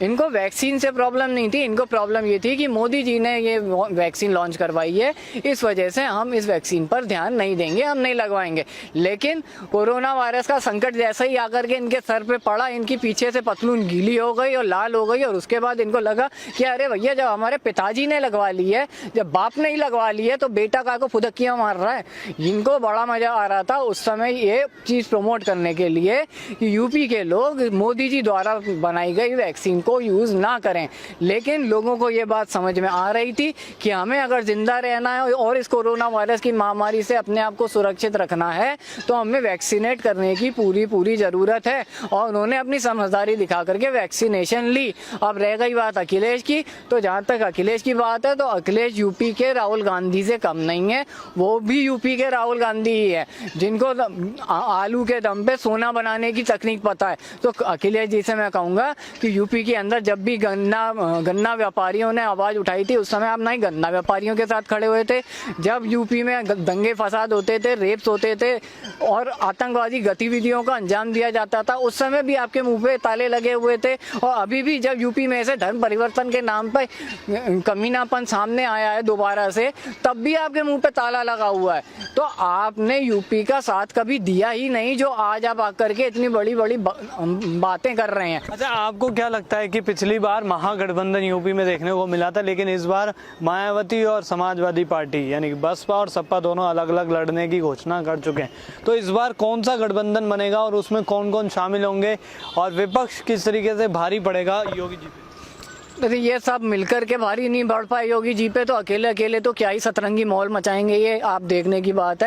इनको वैक्सीन से प्रॉब्लम नहीं थी, इनको प्रॉब्लम ये थी कि मोदी जी ने ये वैक्सीन लॉन्च करवाई है, इस वजह से हम इस वैक्सीन पर ध्यान नहीं देंगे, हम नहीं लगवाएंगे। लेकिन कोरोना वायरस का संकट जैसे ही आकर के इनके सर पे पड़ा, इनकी पीछे से पतलून गीली हो गई और लाल हो गई, और उसके बाद इनको लगा कि अरे भैया जब हमारे पिताजी ने लगवा ली है, जब बाप ने ही लगवा ली है, तो बेटा का को फुदकियां मार रहा है। इनको बड़ा मजा आ रहा था उस समय ये चीज़ प्रमोट करने के लिए कि यूपी के लोग मोदी जी द्वारा बनाई गई वैक्सीन को यूज़ ना करें। लेकिन लोगों को ये बात समझ में आ रही थी कि हमें अगर जिंदा रहना है और इस कोरोना वायरस की महामारी से अपने आप को सुरक्षित रखना है तो हमें वैक्सीनेट करने की पूरी ज़रूरत है, और उन्होंने अपनी समझदारी दिखा करके वैक्सीनेशन ली। अब रह गई बात अखिलेश की, तो जहाँ तक अखिलेश की बात है तो अखिलेश यूपी के राहुल गांधी से कम नहीं है, वो भी यूपी के राहुल गांधी ही है, जिनको आलू के दम पे सोना बनाने की तकनीक पता है। तो अखिलेश जी से मैं कहूँगा कि यूपी के अंदर जब भी गन्ना व्यापारियों ने आवाज़ उठाई थी, उस समय आप नहीं गन्ना व्यापारियों के साथ खड़े हुए थे। जब यूपी में दंगे फसाद होते थे, रेप्स होते थे और आतंकवादी गतिविधियों का अंजाम दिया जाता था, उस समय भी आपके मुंह पे ताले लगे हुए थे। और अभी भी जब यूपी में से धर्म परिवर्तन के नाम पर कमीनापन सामने आया है दोबारा से, तब भी आपके मुंह पे ताला लगा हुआ है। तो आपने यूपी का साथ कभी दिया ही नहीं, जो आज आप आकर के इतनी बड़ी बातें कर रहे हैं। अच्छा, आपको क्या लगता है कि पिछली बार महागठबंधन यूपी में देखने को मिला था, लेकिन इस बार मायावती और समाजवादी पार्टी यानी बसपा और सपा दोनों अलग अलग लड़ने की घोषणा कर चुके हैं, तो इस बार कौन सा गठबंधन बनेगा और उसमें कौन कौन शामिल होंगे और विपक्ष किस तरीके से भारी पड़ेगा योगी जी पे? ये सब मिलकर के भारी नहीं बढ़ पाए योगी जी पे, तो अकेले अकेले तो क्या ही सतरंगी माहौल मचाएंगे, ये आप देखने की बात है।